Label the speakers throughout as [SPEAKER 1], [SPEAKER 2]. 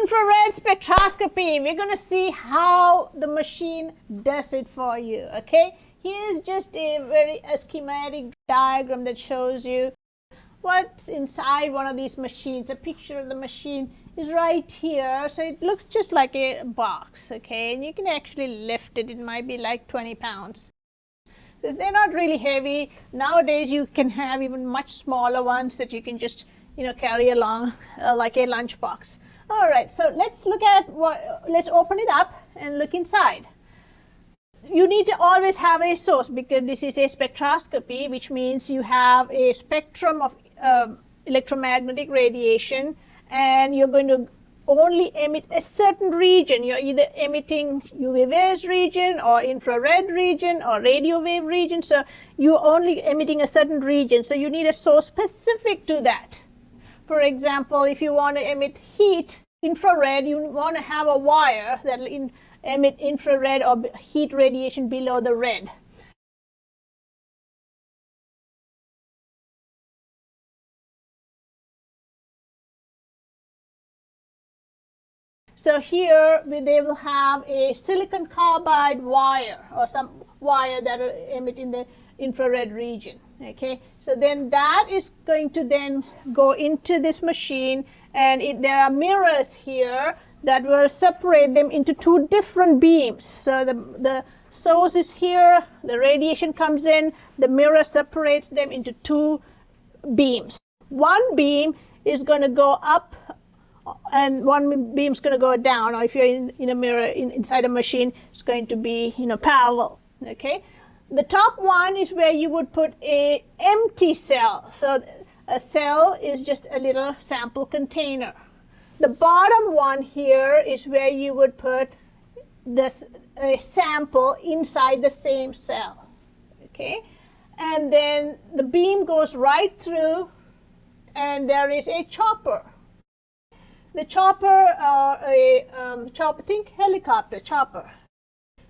[SPEAKER 1] infrared spectroscopy. We're going to see how the machine does it for you, okay? Here's just a schematic diagram that shows you what's inside one of these machines. A picture of the machine is right here. So it looks just like a box, okay? And you can actually lift it. It might be like 20 pounds. So they're not really heavy. Nowadays you can have even much smaller ones that you can just, carry along like a lunchbox. All right, so let's look at let's open it up and look inside. You need to always have a source because this is a spectroscopy, which means you have a spectrum of electromagnetic radiation, and you're going to only emit a certain region. You're either emitting UV waves region or infrared region or radio wave region, so you're only emitting a certain region, so you need a source specific to that. For example, if you want to emit heat, infrared, you want to have a wire that will emit infrared or heat radiation below the red. So here they will have a silicon carbide wire or some wire that will emit in the infrared region. Okay, so then that is going to then go into this machine, and there are mirrors here that will separate them into two different beams. So the source is here, the radiation comes in, the mirror separates them into two beams. One beam is going to go up and one beam is going to go down, or if you're in a mirror inside a machine, it's going to be parallel. Okay, the top one is where you would put a empty cell. So a cell is just a little sample container. The bottom one here is where you would put a sample inside the same cell. Okay, and then the beam goes right through, and there is a chopper. The chopper, think helicopter chopper.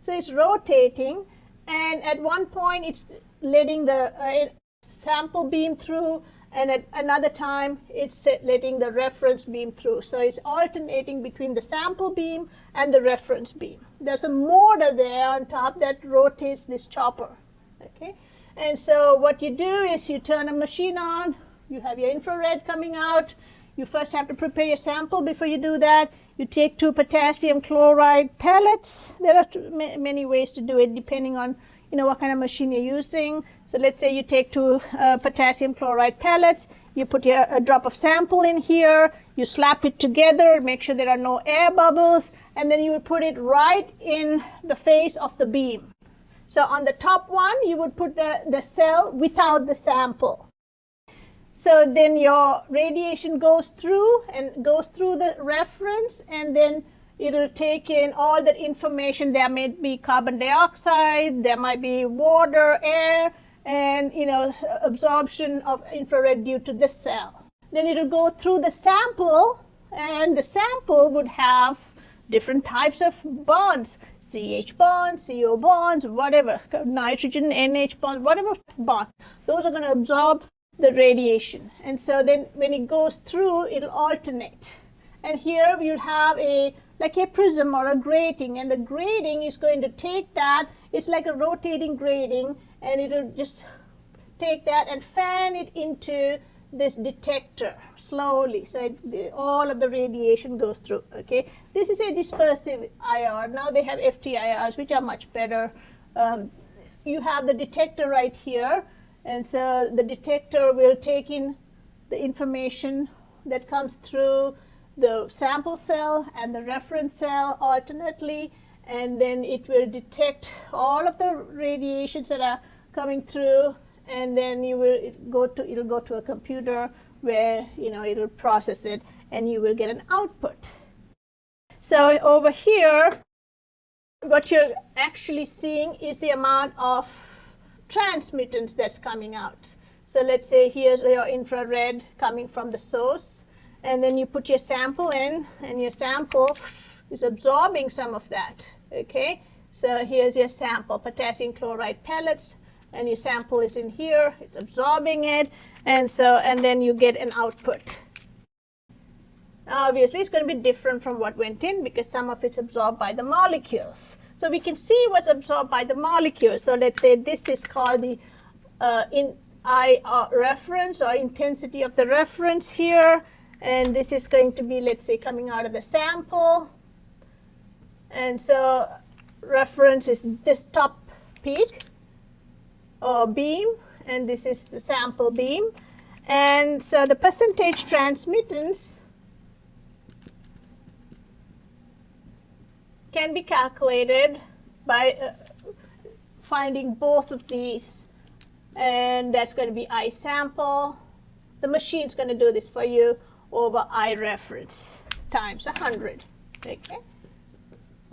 [SPEAKER 1] So it's rotating, and at one point it's letting the sample beam through, and at another time it's letting the reference beam through. So it's alternating between the sample beam and the reference beam. There's a motor there on top that rotates this chopper. Okay, and so what you do is you turn a machine on, you have your infrared coming out. You first have to prepare your sample. Before you do that, you take 2 potassium chloride pellets. There are many ways to do it depending on what kind of machine you're using. So let's say you take 2 potassium chloride pellets, you put a drop of sample in here, you slap it together, make sure there are no air bubbles, and then you would put it right in the face of the beam. So on the top one, you would put the cell without the sample. So then your radiation goes through the reference, and then it'll take in all that information. There may be carbon dioxide, there might be water, air, and absorption of infrared due to the cell. Then it'll go through the sample, and the sample would have different types of bonds, CH bonds, CO bonds, whatever, nitrogen, NH bonds, whatever bond. Those are going to absorb the radiation, and so then when it goes through, it'll alternate. And here you'll have like a prism or a grating, and the grating is going to take that. It's like a rotating grating, and it'll just take that and fan it into this detector slowly, so all of the radiation goes through. Okay, this is a dispersive IR. Now they have FTIRs, which are much better. You have the detector right here. And so the detector will take in the information that comes through the sample cell and the reference cell alternately, and then it will detect all of the radiations that are coming through, and then it'll go to a computer where it'll process it, and you will get an output. So over here, what you're actually seeing is the amount of transmittance that's coming out. So let's say here's your infrared coming from the source, and then you put your sample in, and your sample is absorbing some of that. Okay, so here's your sample, potassium chloride pellets, and your sample is in here, it's absorbing it, and then you get an output. Obviously, it's going to be different from what went in because some of it's absorbed by the molecules. So we can see what's absorbed by the molecules. So let's say this is called the reference or intensity of the reference here. And this is going to be, let's say, coming out of the sample. And so reference is this top peak or beam, and this is the sample beam. And so the percentage transmittance can be calculated by finding both of these, and that's going to be I sample. The machine's going to do this for you over I reference times 100. Okay.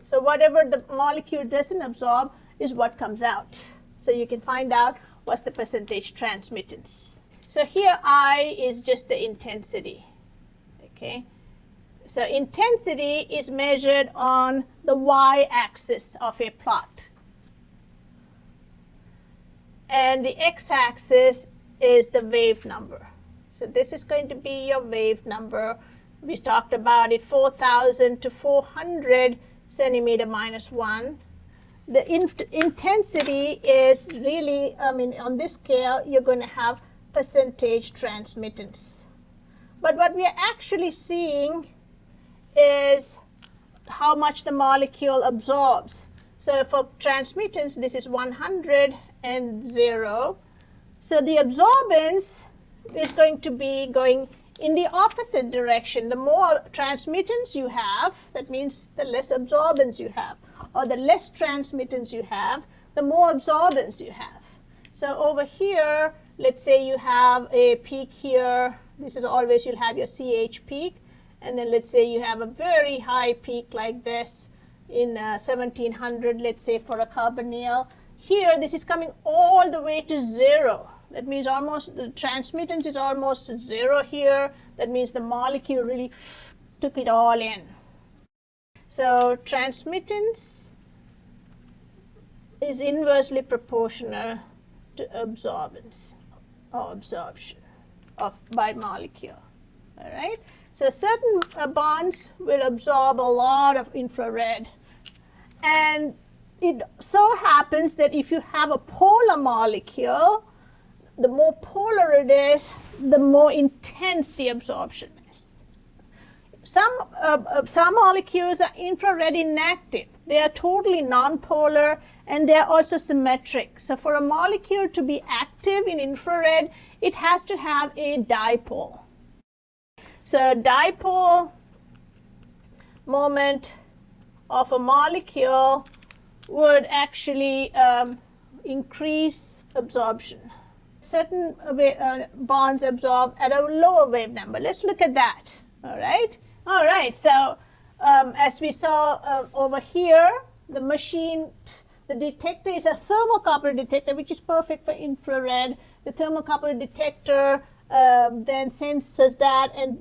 [SPEAKER 1] So whatever the molecule doesn't absorb is what comes out. So you can find out what's the percentage transmittance. So here I is just the intensity. Okay. So intensity is measured on the y-axis of a plot. And the x-axis is the wave number. So this is going to be your wave number. We talked about it, 4,000 to 400 centimeter minus 1. The intensity is really, on this scale, you're going to have percentage transmittance. But what we are actually seeing is how much the molecule absorbs. So for transmittance, this is 100 and 0. So the absorbance is going to be going in the opposite direction. The more transmittance you have, that means the less absorbance you have. Or the less transmittance you have, the more absorbance you have. So over here, let's say you have a peak here. This is always, you'll have your CH peak. And then let's say you have a very high peak like this in 1700, let's say for a carbonyl. Here, this is coming all the way to 0. That means almost the transmittance is almost 0 here. That means the molecule really took it all in. So transmittance is inversely proportional to absorbance or absorption by molecule. All right. So certain bonds will absorb a lot of infrared, and it so happens that if you have a polar molecule, the more polar it is, the more intense the absorption is. Some molecules are infrared inactive. They are totally nonpolar, and they are also symmetric. So for a molecule to be active in infrared, it has to have a dipole. So dipole moment of a molecule would actually increase absorption. Certain bonds absorb at a lower wave number. Let's look at that. All right. All right. So as we saw over here, the machine, the detector is a thermocouple detector, which is perfect for infrared. The thermocouple detector then senses that and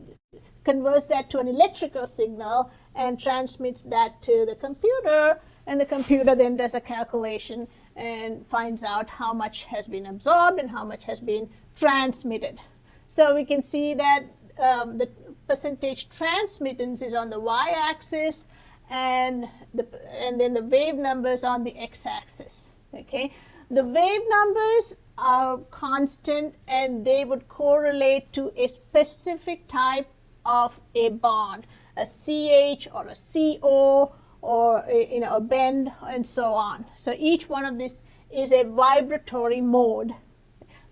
[SPEAKER 1] converts that to an electrical signal and transmits that to the computer, and the computer then does a calculation and finds out how much has been absorbed and how much has been transmitted. So we can see that the percentage transmittance is on the y-axis, and then the wave numbers on the x-axis. Okay, the wave numbers are constant, and they would correlate to a specific type of a bond, a CH or a CO or a bend and so on. So each one of these is a vibratory mode.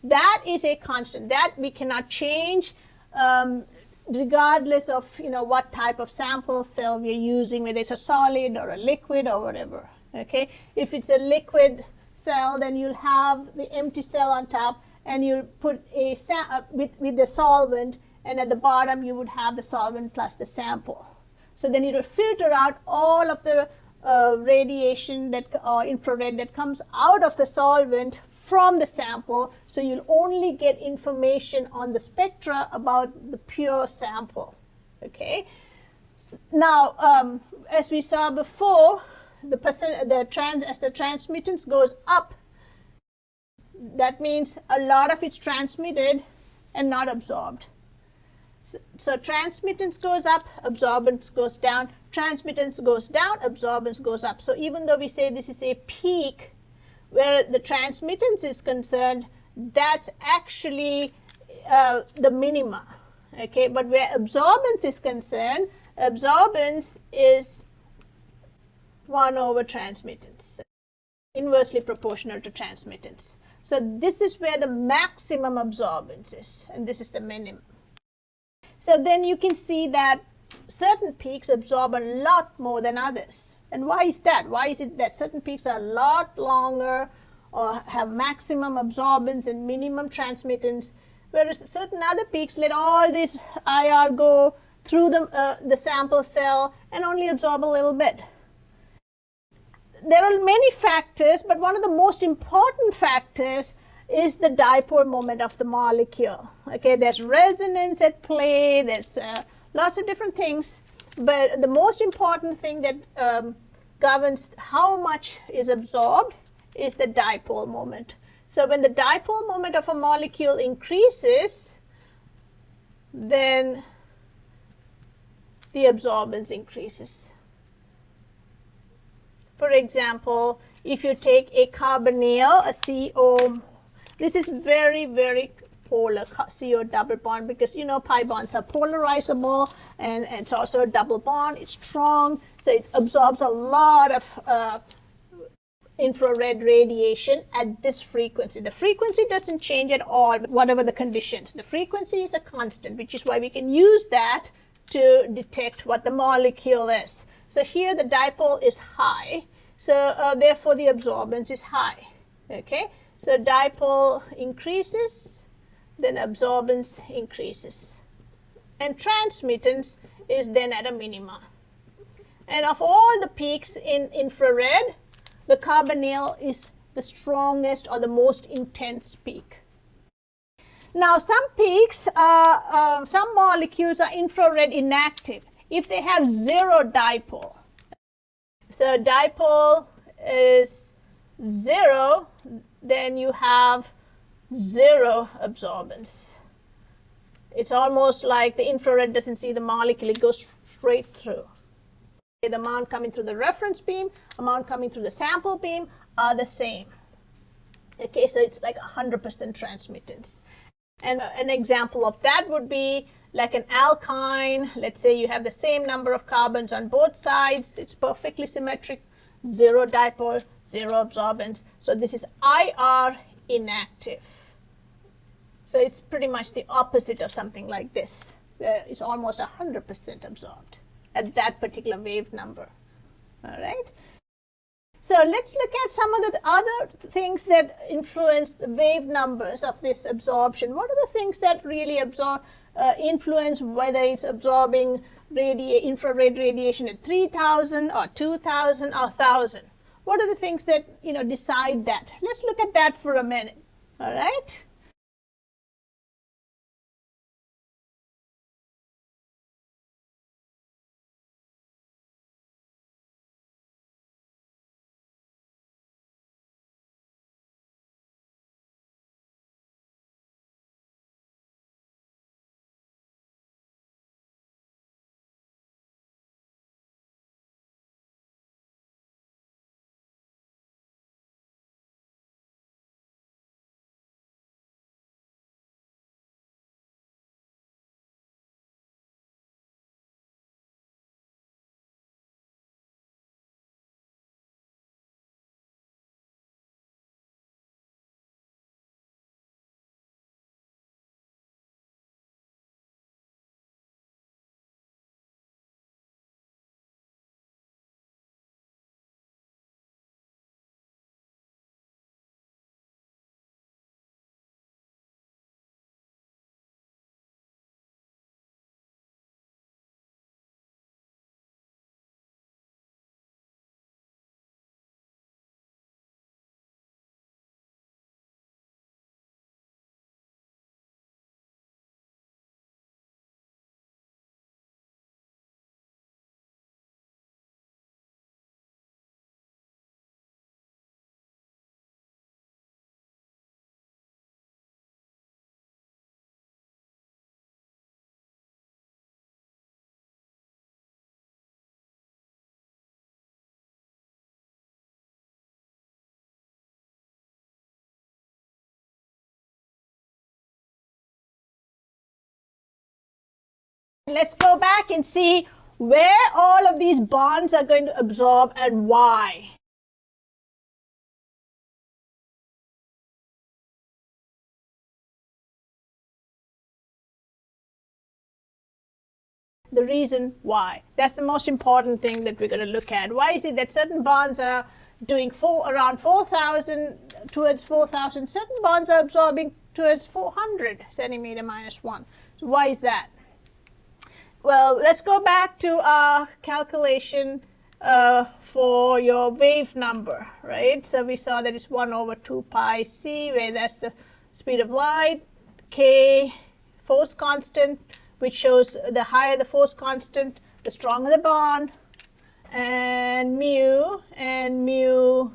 [SPEAKER 1] That is a constant that we cannot change regardless of what type of sample cell we're using, whether it's a solid or a liquid or whatever. Okay, if it's a liquid cell, then you'll have the empty cell on top, and you'll put a with the solvent, and at the bottom you would have the solvent plus the sample. So then it will filter out all of the radiation or infrared that comes out of the solvent from the sample. So you'll only get information on the spectra about the pure sample. Okay. Now, as we saw before, as the transmittance goes up, that means a lot of it's transmitted and not absorbed. So transmittance goes up, absorbance goes down, transmittance goes down, absorbance goes up. So even though we say this is a peak where the transmittance is concerned, that's actually the minima. Okay, but where absorbance is concerned, absorbance is 1 over transmittance, inversely proportional to transmittance. So this is where the maximum absorbance is, and this is the minimum. So then you can see that certain peaks absorb a lot more than others. And why is that? Why is it that certain peaks are a lot longer or have maximum absorbance and minimum transmittance, whereas certain other peaks let all this IR go through the sample cell and only absorb a little bit? There are many factors, but one of the most important factors is the dipole moment of the molecule. Okay, there's resonance at play, there's lots of different things, but the most important thing that governs how much is absorbed is the dipole moment. So when the dipole moment of a molecule increases, then the absorbance increases. For example, if you take a carbonyl, a CO, this is very, very polar, CO double bond, because you know pi bonds are polarizable, and it's also a double bond, it's strong, so it absorbs a lot of infrared radiation at this frequency. The frequency doesn't change at all, whatever the conditions. The frequency is a constant, which is why we can use that to detect what the molecule is. So here the dipole is high, so therefore the absorbance is high. Okay, so dipole increases, then absorbance increases, and transmittance is then at a minima. And of all the peaks in infrared, the carbonyl is the strongest or the most intense peak. Now some peaks, some molecules are infrared inactive if they have zero dipole. So dipole is 0, then you have 0 absorbance. It's almost like the infrared doesn't see the molecule, it goes straight through. The amount coming through the reference beam, amount coming through the sample beam are the same. Okay, so it's like 100% transmittance. And an example of that would be like an alkyne. Let's say you have the same number of carbons on both sides, it's perfectly symmetric, 0 dipole, 0 absorbance. So this is IR inactive. So it's pretty much the opposite of something like this. It's almost 100% absorbed at that particular wave number. All right. So let's look at some of the other things that influence the wave numbers of this absorption. What are the things that really influence whether it's absorbing infrared radiation at 3000 or 2000 or 1000? What are the things that decide that? Let's look at that for a minute. All right. Let's go back and see where all of these bonds are going to absorb and why. The reason why. That's the most important thing that we're going to look at. Why is it that certain bonds are doing around 4,000 towards 4,000, certain bonds are absorbing towards 400 centimeter minus 1. So why is that? Well, let's go back to our calculation for your wave number, right? So we saw that it's 1 over 2 pi c, where that's the speed of light, k, force constant, which shows the higher the force constant, the stronger the bond, and mu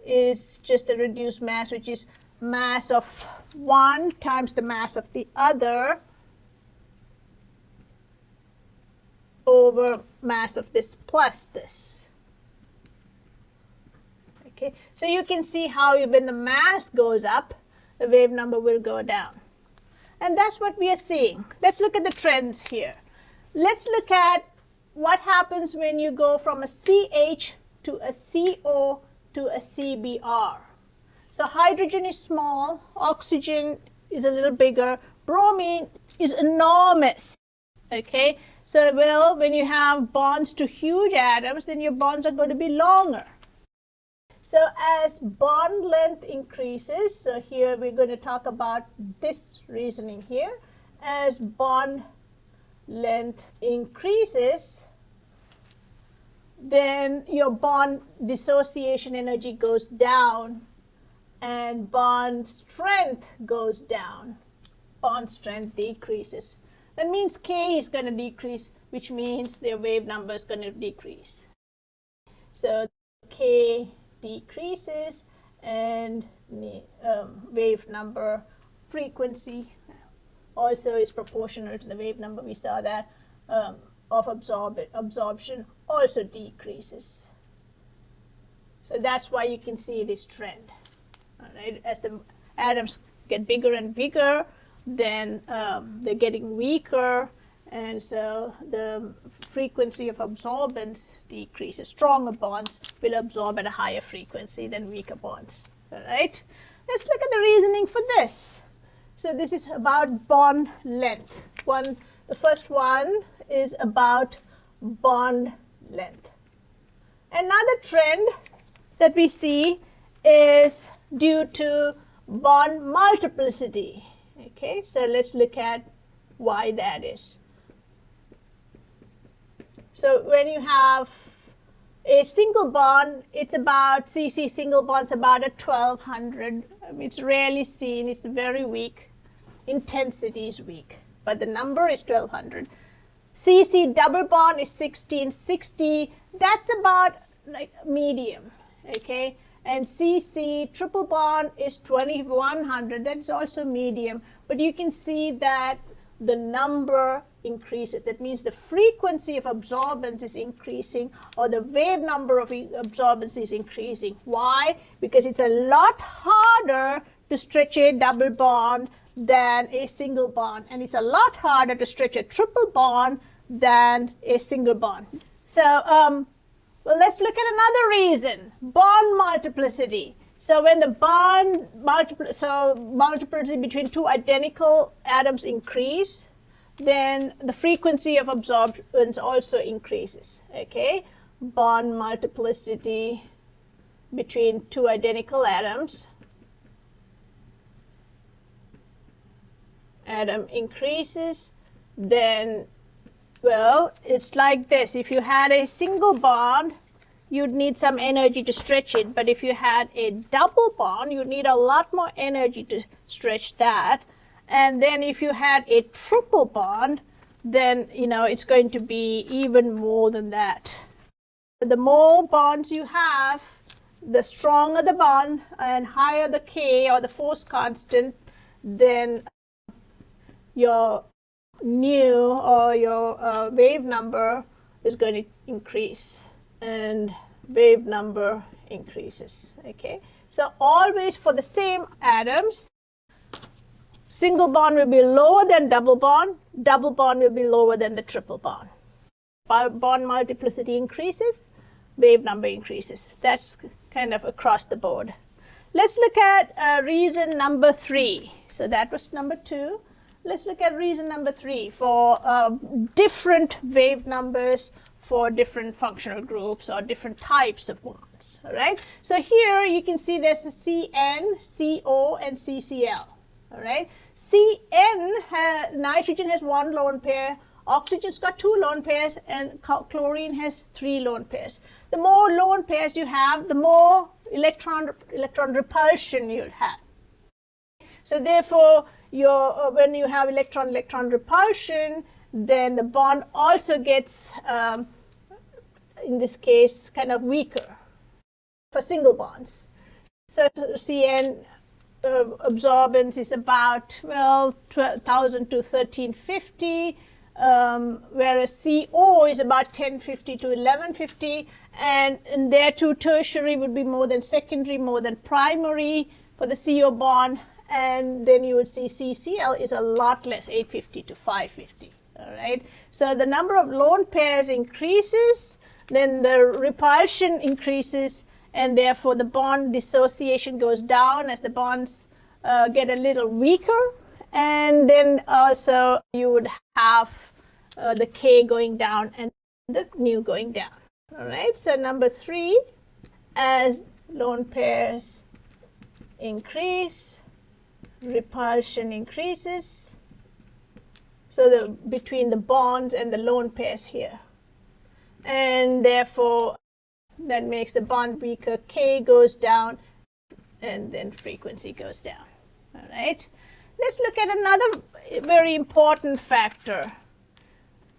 [SPEAKER 1] is just the reduced mass, which is mass of one times the mass of the other over mass of this plus this. Okay, so you can see how when the mass goes up, the wave number will go down. And that's what we are seeing. Let's look at the trends here. Let's look at what happens when you go from a CH to a CO to a CBr. So hydrogen is small, oxygen is a little bigger, bromine is enormous. Okay, so well, when you have bonds to huge atoms, then your bonds are going to be longer. So as bond length increases, so here we're going to talk about this reasoning here. As bond length increases, then your bond dissociation energy goes down and bond strength goes down. Bond strength decreases. That means K is going to decrease, which means their wave number is going to decrease. So K decreases and wave number frequency also is proportional to the wave number. We saw that of absorption also decreases. So that's why you can see this trend. All right? As the atoms get bigger and bigger, then they're getting weaker, and so the frequency of absorbance decreases. Stronger bonds will absorb at a higher frequency than weaker bonds. All right? Let's look at the reasoning for this. So this is about bond length. The first one is about bond length. Another trend that we see is due to bond multiplicity. Okay, so let's look at why that is. So when you have a single bond, it's about CC single bonds about at 1200. It's rarely seen. It's very weak. Intensity is weak, but the number is 1200. CC double bond is 1660. That's about like medium. Okay, and CC triple bond is 2100. That's also medium. But you can see that the number increases. That means the frequency of absorbance is increasing, or the wave number of absorbance is increasing. Why? Because it's a lot harder to stretch a double bond than a single bond, and it's a lot harder to stretch a triple bond than a single bond. So well, let's look at another reason, bond multiplicity. So when the bond multiplicity between two identical atoms increase, then the frequency of absorbance also increases. Okay, bond multiplicity between two identical atoms. Atom increases, then, well, it's like this. If you had a single bond, you'd need some energy to stretch it. But if you had a double bond, you'd need a lot more energy to stretch that. And then if you had a triple bond, then, you know, it's going to be even more than that. The more bonds you have, the stronger the bond and higher the K, or the force constant, then your nu, or your wave number, is going to increase, and wave number increases. Okay, so always for the same atoms, Single bond will be lower than double bond will be lower than the triple bond. Bond multiplicity increases, wave number increases. That's kind of across the board. Let's look at reason number 3. So that was number 2. Let's look at reason number 3 for different wave numbers for different functional groups or different types of bonds. All right. So here you can see there's a CN, CO, and CCl. All right. CN, nitrogen has 1 lone pair, oxygen's got 2 lone pairs, and chlorine has 3 lone pairs. The more lone pairs you have, the more electron repulsion you'll have. So therefore, when you have electron repulsion, then the bond also gets, in this case, kind of weaker for single bonds. So CN absorbance is about 12,000 to 1350, whereas CO is about 1050 to 1150, and there too tertiary would be more than secondary, more than primary for the CO bond, and then you would see CCl is a lot less, 850 to 550. All right. So the number of lone pairs increases, then the repulsion increases, and therefore the bond dissociation goes down as the bonds get a little weaker, and then also you would have the K going down and the nu going down. All right. So number 3, as lone pairs increase, repulsion increases. So between the bonds and the lone pairs here, and therefore that makes the bond weaker. K goes down, and then frequency goes down. All right. Let's look at another very important factor.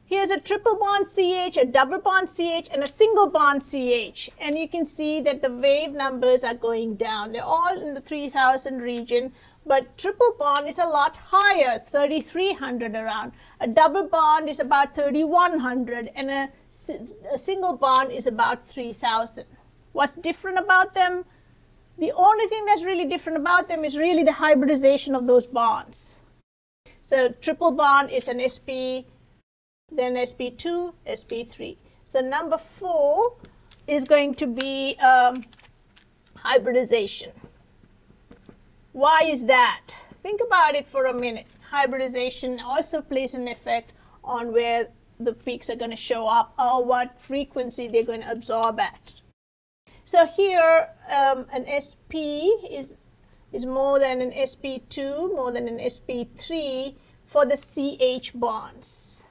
[SPEAKER 1] Here's a triple bond CH, a double bond CH, and a single bond CH. And you can see that the wave numbers are going down. They're all in the 3000 region, but triple bond is a lot higher, 3300 around. A double bond is about 3100, and a single bond is about 3000. What's different about them? The only thing that's really different about them is really the hybridization of those bonds. So triple bond is an sp, then sp2, sp3. So number 4 is going to be hybridization. Why is that? Think about it for a minute. Hybridization also plays an effect on where the peaks are going to show up or what frequency they're going to absorb at. So here an sp is more than an sp2, more than an sp3 for the CH bonds.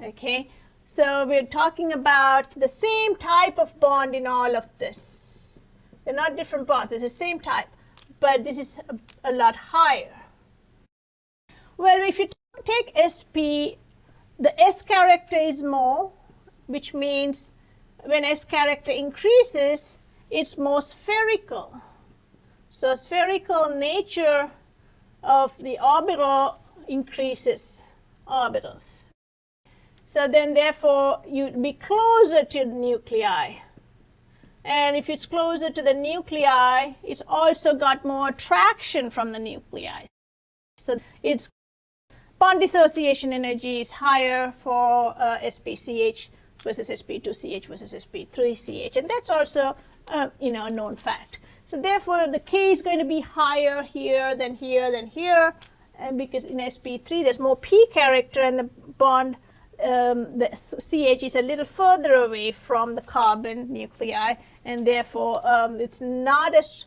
[SPEAKER 1] Okay, so we're talking about the same type of bond in all of this. They're not different bonds, it's the same type, but this is a lot higher. Well, if you take sp, the S character is more, which means when S character increases, it's more spherical. So spherical nature of the orbital increases orbitals. So then therefore you'd be closer to the nuclei. And if it's closer to the nuclei, it's also got more attraction from the nuclei. So its bond dissociation energy is higher for SpCH versus sp2CH versus sp3CH, and that's also a known fact. So therefore the K is going to be higher here than here than here, and because in sp3 there's more p character, and the bond the CH is a little further away from the carbon nuclei, and therefore it's not as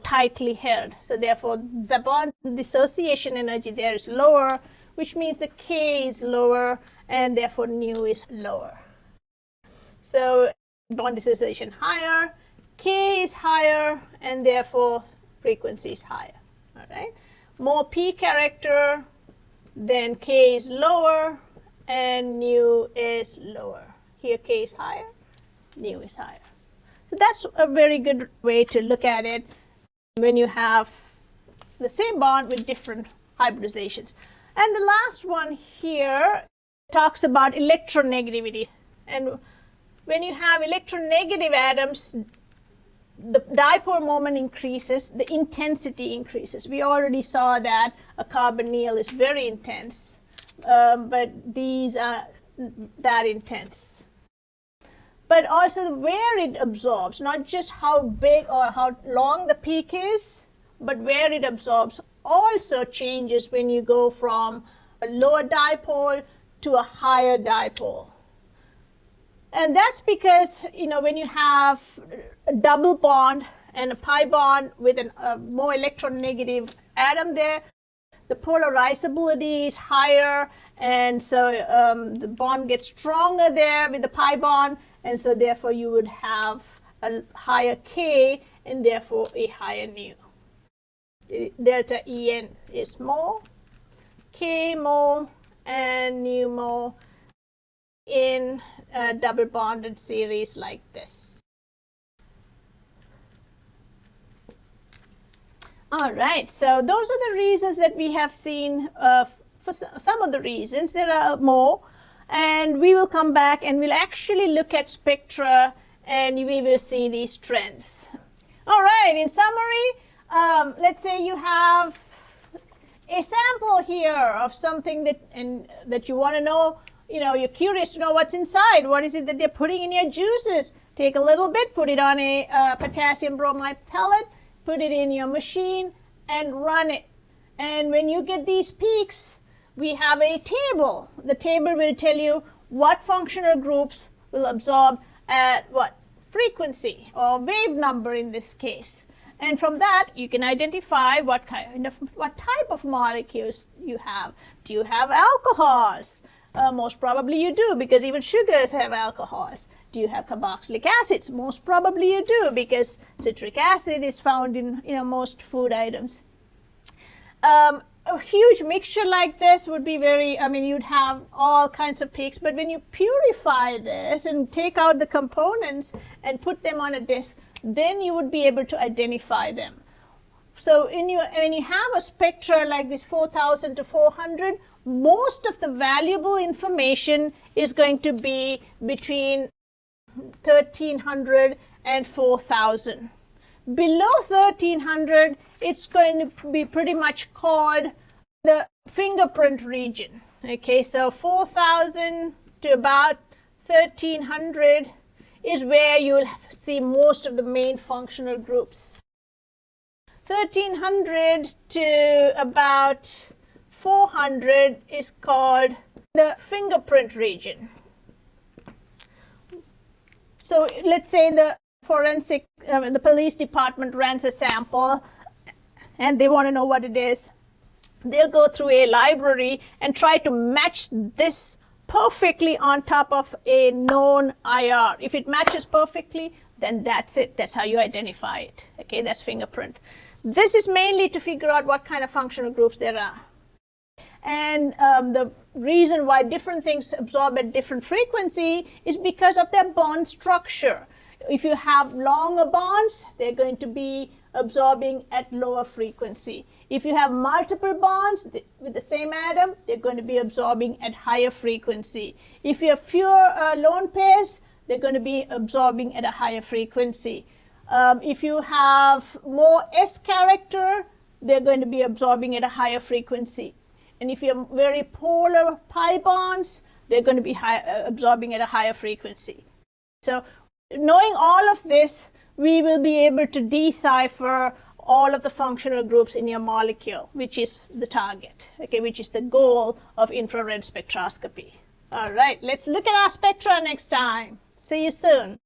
[SPEAKER 1] tightly held. So therefore the bond dissociation energy there is lower, which means the K is lower, and therefore nu is lower. So bond dissociation higher, K is higher, and therefore frequency is higher. All right. More p character, then K is lower, and nu is lower. Here K is higher, nu is higher. So that's a very good way to look at it when you have the same bond with different hybridizations. And the last one here talks about electronegativity. And when you have electronegative atoms, the dipole moment increases, the intensity increases. We already saw that a carbonyl is very intense, but these are that intense. But also where it absorbs, not just how big or how long the peak is, but where it absorbs also changes when you go from a lower dipole to a higher dipole. And that's because, you know, when you have a double bond and a pi bond with a more electronegative atom there, the polarizability is higher, and so the bond gets stronger there with the pi bond, and so therefore you would have a higher K and therefore a higher nu. Delta En is more, K more, and nu more in a double bonded series like this. All right, so those are the reasons that we have seen. For some of the reasons, there are more, and we will come back and we'll actually look at spectra and we will see these trends. All right, in summary, let's say you have a sample here of something that you want to know, you know, you're curious to know what's inside. What is it that they're putting in your juices? Take a little bit, put it on a potassium bromide pellet, put it in your machine and run it. And when you get these peaks, we have a table. The table will tell you what functional groups will absorb at what frequency or wave number in this case. And from that, you can identify what type of molecules you have. Do you have alcohols? Most probably you do, because even sugars have alcohols. Do you have carboxylic acids? Most probably you do, because citric acid is found in most food items. A huge mixture like this would be you'd have all kinds of peaks, but when you purify this and take out the components and put them on a disk, then you would be able to identify them. So when you have a spectra like this 4000 to 400, most of the valuable information is going to be between 1300 and 4000. Below 1300, it's going to be pretty much called the fingerprint region. Okay, so 4000 to about 1300 is where you'll see most of the main functional groups. 1300 to about 400 is called the fingerprint region. So let's say the forensic, the police department runs a sample and they want to know what it is. They'll go through a library and try to match this perfectly on top of a known IR. If it matches perfectly, then that's it. That's how you identify it. Okay, that's fingerprint. This is mainly to figure out what kind of functional groups there are. And the reason why different things absorb at different frequency is because of their bond structure. If you have longer bonds, they're going to be absorbing at lower frequency. If you have multiple bonds with the same atom, they're going to be absorbing at higher frequency. If you have fewer lone pairs, they're going to be absorbing at a higher frequency. If you have more S character, they're going to be absorbing at a higher frequency. And if you have very polar pi bonds, they're going to be absorbing at a higher frequency. So knowing all of this, we will be able to decipher all of the functional groups in your molecule, which is the target, okay, which is the goal of infrared spectroscopy. All right, let's look at our spectra next time. See you soon.